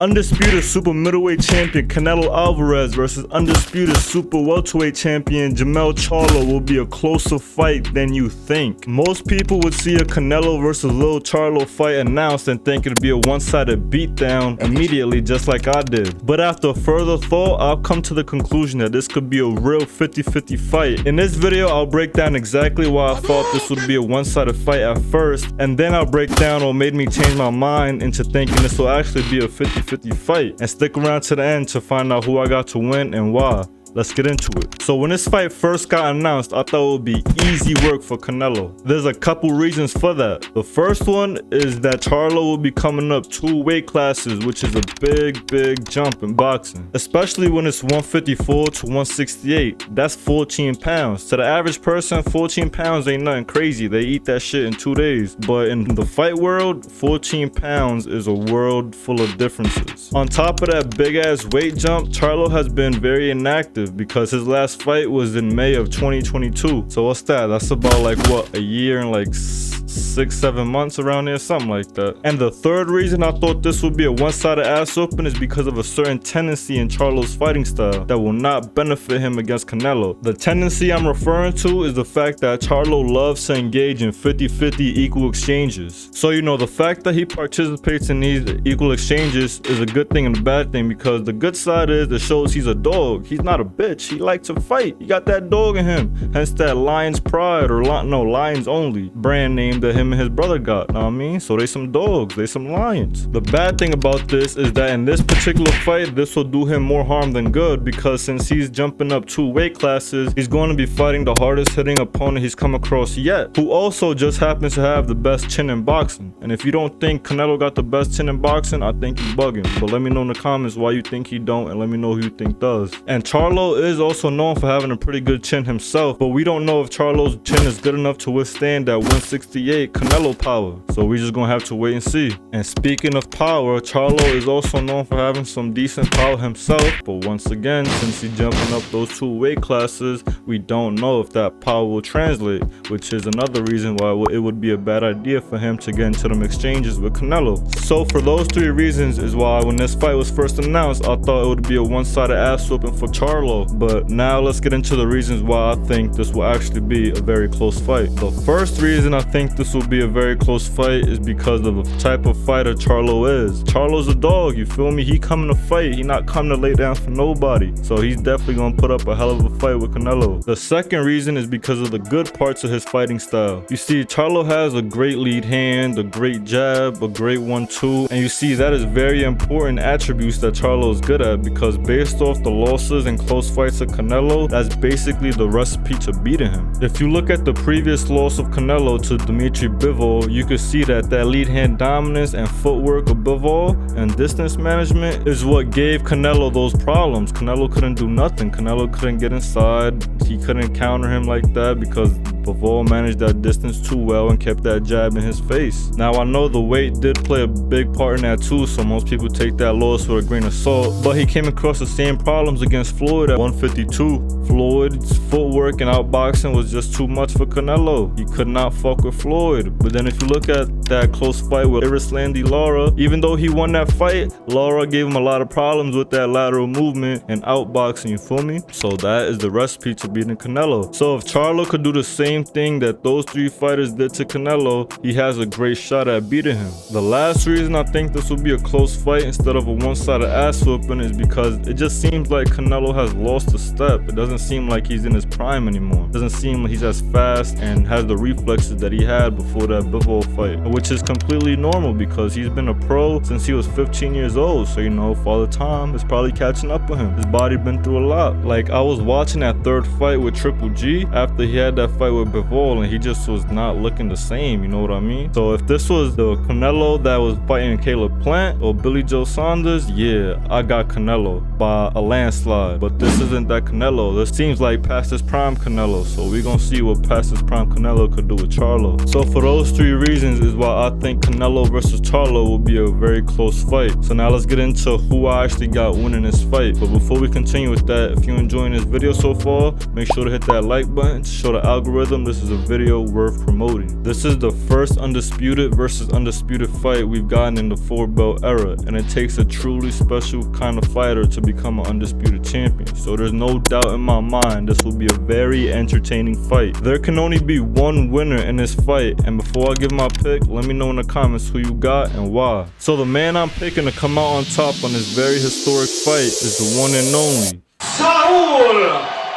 Undisputed super middleweight champion Canelo Alvarez versus undisputed super welterweight champion Charlo will be a closer fight than you think. Most people would see a Canelo versus Lil Charlo fight announced and think it'd be a one-sided beatdown immediately, just like I did. But after further thought, I've come to the conclusion that this could be a real 50-50 fight. In this video, I'll break down exactly why I thought this would be a one-sided fight at first, and then I'll break down what made me change my mind into thinking this will actually be a 50-50 fight. And stick around to the end to find out who I got to win and why. Let's get into it. So when this fight first got announced, I thought it would be easy work for Canelo. There's a couple reasons for that. The first one is that Charlo will be coming up 2 weight classes, which is a big jump in boxing. Especially when it's 154 to 168. That's 14 pounds. To the average person, 14 pounds ain't nothing crazy. They eat that shit in 2 days. But in the fight world, 14 pounds is a world full of differences. On top of that big ass weight jump, Charlo has been very inactive because his last fight was in May of 2022. So what's that? That's about like what, a year and like 6-7 months around there, something like that. And the third reason I thought this would be a one-sided ass whooping is because of a certain tendency in Charlo's fighting style that will not benefit him against Canelo. The tendency I'm referring to is the fact that Charlo loves to engage in 50-50 equal exchanges. So you know, the fact that he participates in these equal exchanges is a good thing and a bad thing, because the good side is it shows he's a dog. He's not a bitch. He likes to fight. He got that dog in him. Hence that Lion's Pride, or Lions Only brand name that him and his brother got. Know what I mean? So they some dogs. They some lions. The bad thing about this is that in this particular fight, this will do him more harm than good, because since he's jumping up 2 weight classes, he's going to be fighting the hardest hitting opponent he's come across yet, who also just happens to have the best chin in boxing. And if you don't think Canelo got the best chin in boxing, I think he's bugging. But let me know in the comments why you think he don't, and let me know who you think does. And Charlo is also known for having a pretty good chin himself, but we don't know if Charlo's chin is good enough to withstand that 168 Canelo power. So we just gonna have to wait and see. And speaking of power, Charlo is also known for having some decent power himself, but once again, since he's jumping up those 2 weight classes, we don't know if that power will translate, which is another reason why it would be a bad idea for him to get into them exchanges with Canelo. So for those 3 reasons is why when this fight was first announced, I thought it would be a one-sided ass whooping for Charlo. But now let's get into the reasons why I think this will actually be a very close fight. The first reason I think this will be a very close fight is because of the type of fighter Charlo is. Charlo's a dog, you feel me? He coming to fight. He not coming to lay down for nobody. So he's definitely gonna put up a hell of a fight with Canelo. The second reason is because of the good parts of his fighting style. You see, Charlo has a great lead hand, a great jab, a great 1-2, and you see that is very important attributes that Charlo is good at, because based off the losses and close fights of Canelo, that's basically the recipe to beating him. If you look at the previous loss of Canelo to Dimitri Bivol, you could see that lead hand dominance and footwork of Bivol and distance management is what gave Canelo those problems. Canelo couldn't do nothing. Canelo couldn't get inside. He couldn't counter him like that because Bivol managed that distance too well and kept that jab in his face. Now I know the weight did play a big part in that too, so most people take that loss with a grain of salt, but he came across the same problems against Floyd at 152. Floyd's footwork and outboxing was just too much for Canelo. He could not fuck with Floyd. But then if you look at that close fight with Erislandy Lara, even though he won that fight, Lara gave him a lot of problems with that lateral movement and outboxing, you feel me? So that is the recipe to beating Canelo. So if Charlo could do the same thing that those 3 fighters did to Canelo, he has a great shot at beating him. The last reason I think this will be a close fight instead of a one-sided ass whooping is because it just seems like Canelo has lost a step. It doesn't seem like he's in his prime anymore. It doesn't seem like he's as fast and has the reflexes that he had before that Bivol fight, which is completely normal because he's been a pro since he was 15 years old. So you know, Father Time is probably catching up with him. His body been through a lot. Like, I was watching that 3rd fight with Triple G after he had that fight with Bivol, and he just was not looking the same, you know what I mean? So if this was the Canelo that was fighting Caleb Plant or Billy Joe Saunders, yeah, I got Canelo by a landslide. But this isn't that Canelo. This seems like past his prime Canelo, so we gonna see what past his prime Canelo could do with Charlo. So for those 3 reasons is why I think Canelo versus Charlo will be a very close fight. So now let's get into who I actually got winning this fight. But before we continue with that, if you're enjoying this video so far, make sure to hit that like button to show the algorithm algorithm, this is a video worth promoting. This is the first undisputed versus undisputed fight we've gotten in the 4-belt era, and it takes a truly special kind of fighter to become an undisputed champion. So there's no doubt in my mind this will be a very entertaining fight. There can only be one winner in this fight, and before I give my pick, let me know in the comments who you got and why. So the man I'm picking to come out on top on this very historic fight is the one and only Saul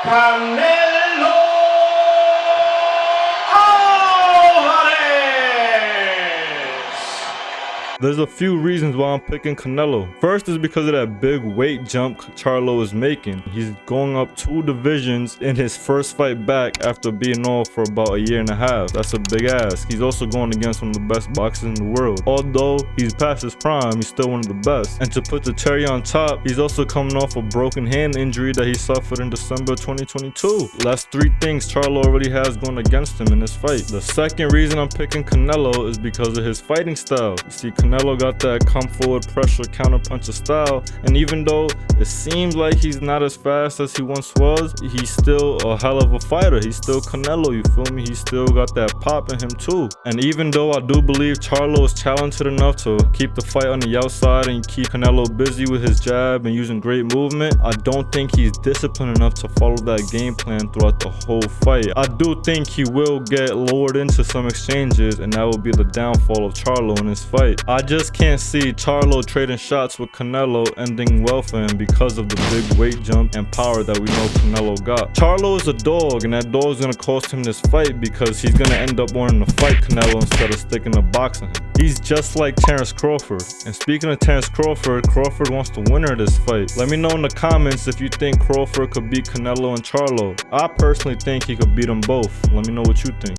Canelo Alvarez. There's a few reasons why I'm picking Canelo. First is because of that big weight jump Charlo is making. He's going up 2 divisions in his first fight back after being off for about a year and a half. That's a big ask. He's also going against one of the best boxers in the world. Although he's past his prime, he's still one of the best. And to put the cherry on top, he's also coming off a broken hand injury that he suffered in December 2022. That's 3 things Charlo already has going against him in this fight. The second reason I'm picking Canelo is because of his fighting style. You see, Canelo got that come forward pressure counterpuncher style, and even though it seems like he's not as fast as he once was, he's still a hell of a fighter. He's still Canelo, you feel me? He's still got that pop in him too. And even though I do believe Charlo is talented enough to keep the fight on the outside and keep Canelo busy with his jab and using great movement, I don't think he's disciplined enough to follow that game plan throughout the whole fight. I do think he will get lured into some exchanges, and that will be the downfall of Charlo in this fight. I just can't see Charlo trading shots with Canelo ending well for him because of the big weight jump and power that we know Canelo got. Charlo is a dog, and that dog's gonna cost him this fight because he's gonna end up wanting to fight Canelo instead of sticking to boxing him. He's just like Terrence Crawford. And speaking of Terrence Crawford, Crawford wants the winner of this fight. Let me know in the comments if you think Crawford could beat Canelo and Charlo. I personally think he could beat them both. Let me know what you think.